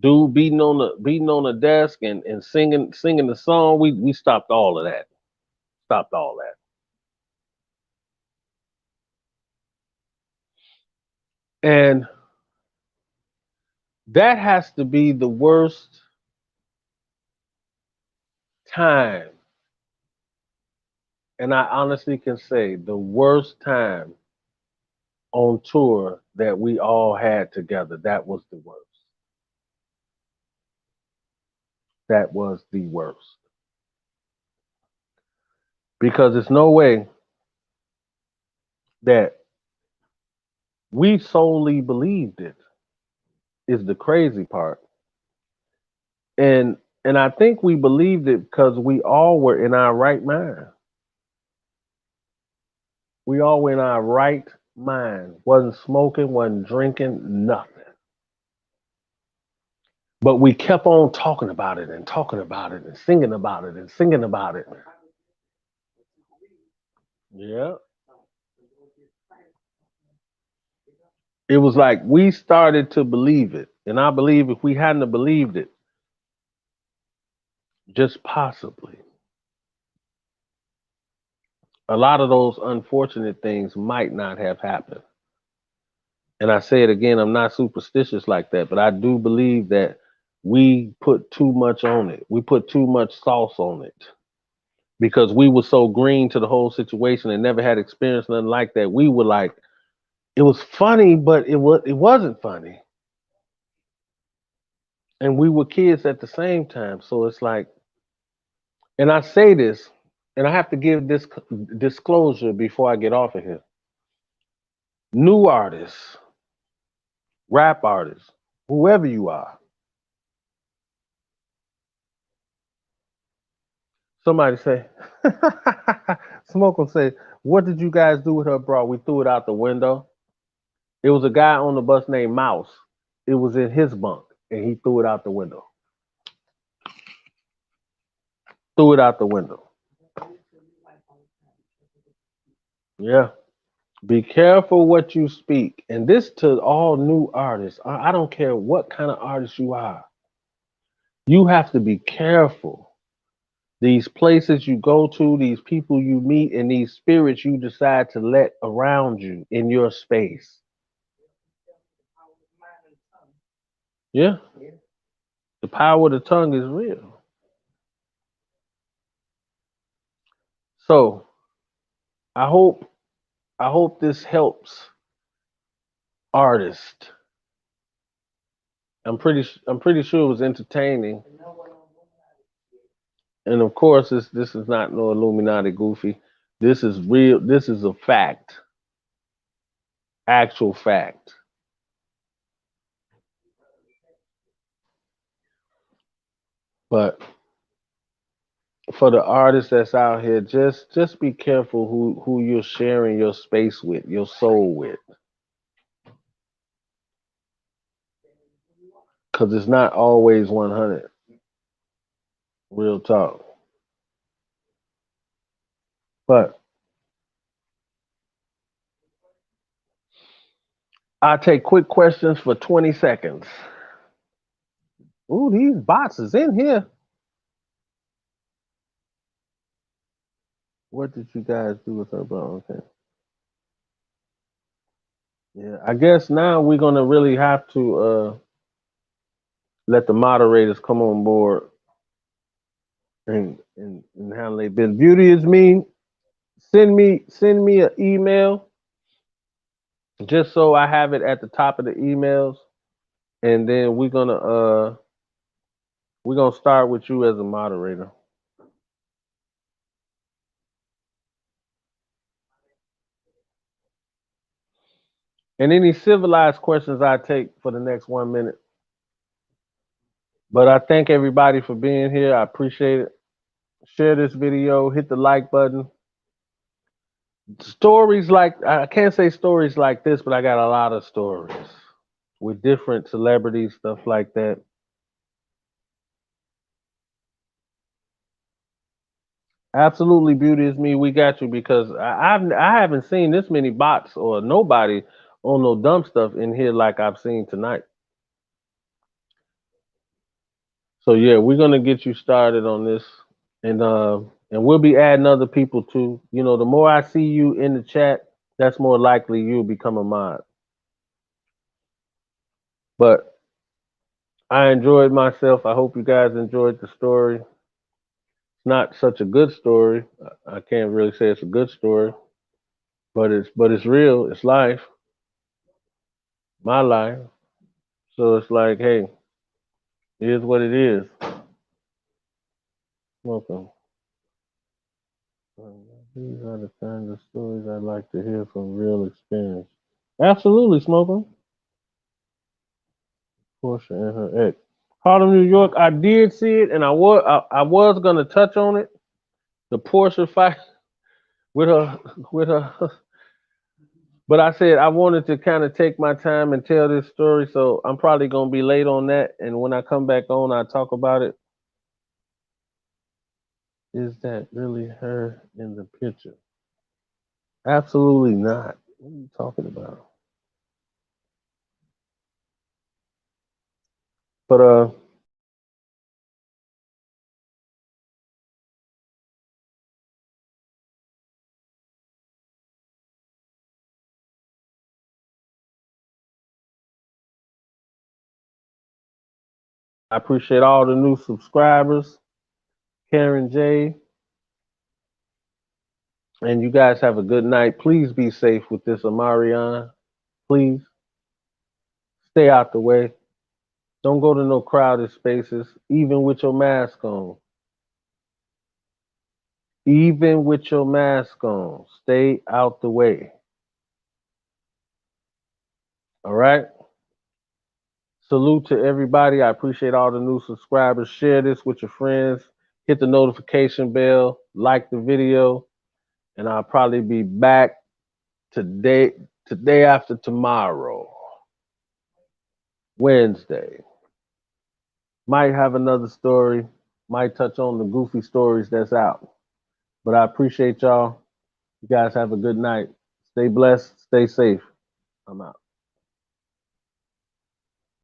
dude beating on the desk and singing the song, we stopped all of that. Stopped all that. And that has to be the worst time. And I honestly can say the worst time on tour that we all had together. That was the worst. That was the worst. Because there's no way that we solely believed it is the crazy part. And I think we believed it because we all were in our right mind. We all were in our right mind. Wasn't smoking, wasn't drinking, nothing. But we kept on talking about it and talking about it and singing about it and singing about it. Yeah. It was like we started to believe it. And I believe if we hadn't have believed it, just possibly, a lot of those unfortunate things might not have happened. And I say it again, I'm not superstitious like that, but I do believe that we put too much on it. We put too much sauce on it because we were so green to the whole situation and never had experienced nothing like that. We were like, it was funny, but it wasn't funny. And we were kids at the same time. So it's like, and I say this, and I have to give this disclosure before I get off of here. New artists, rap artists, whoever you are, somebody say, Smoke will say, what did you guys do with her bra? We threw it out the window. It was a guy on the bus named Mouse. It was in his bunk, and he threw it out the window. Threw it out the window. Yeah. Be careful what you speak. And this to all new artists. I don't care what kind of artist you are. You have to be careful. These places you go to, these people you meet, and these spirits you decide to let around you in your space. Yeah. The power of the tongue is real. So I hope this helps artists. I'm pretty sure it was entertaining. And of course this is not no Illuminati goofy. This is real, this is a fact. Actual fact. But for the artists that's out here, just be careful who you're sharing your space with, your soul with. Cause it's not always 100. Real talk. But I take quick questions for 20 seconds. Ooh, these bots is in here. What did you guys do with her, bro? Okay. Yeah, I guess now we're gonna really have to let the moderators come on board and handle their business. Beauty is me. Send me an email just so I have it at the top of the emails, and then we're gonna start with you as a moderator. And any civilized questions I take for the next 1 minute. But I thank everybody for being here. I appreciate it. Share this video, hit the like button. Stories like, I can't say stories like this, but I got a lot of stories with different celebrities, stuff like that. Absolutely, beauty is me. We got you because I haven't seen this many bots or nobody on no dumb stuff in here like I've seen tonight. So yeah, we're gonna get you started on this, and we'll be adding other people too. You know, the more I see you in the chat, that's more likely you'll become a mod. But I enjoyed myself. I hope you guys enjoyed the story. It's not such a good story. I can't really say it's a good story, but it's real. It's life, my life. So it's like, hey, it is what it is. Welcome. These are the kinds of stories I like to hear from real experience. Absolutely, Smoker. Portia and her ex. Harlem, New York. I did see it, and I was gonna touch on it. The Portia fight with her, but I said I wanted to kind of take my time and tell this story, so I'm probably gonna be late on that. And when I come back on, I talk about it. Is that really her in the picture? Absolutely not. What are you talking about? But I appreciate all the new subscribers, Karen J. And you guys have a good night. Please be safe with this Amarion. Please stay out the way. Don't go to no crowded spaces, even with your mask on. Even with your mask on, stay out the way. All right? Salute to everybody. I appreciate all the new subscribers. Share this with your friends. Hit the notification bell. Like the video. And I'll probably be back today after tomorrow, Wednesday. Might have another story. Might touch on the goofy stories that's out. But I appreciate y'all. You guys have a good night. Stay blessed. Stay safe. I'm out.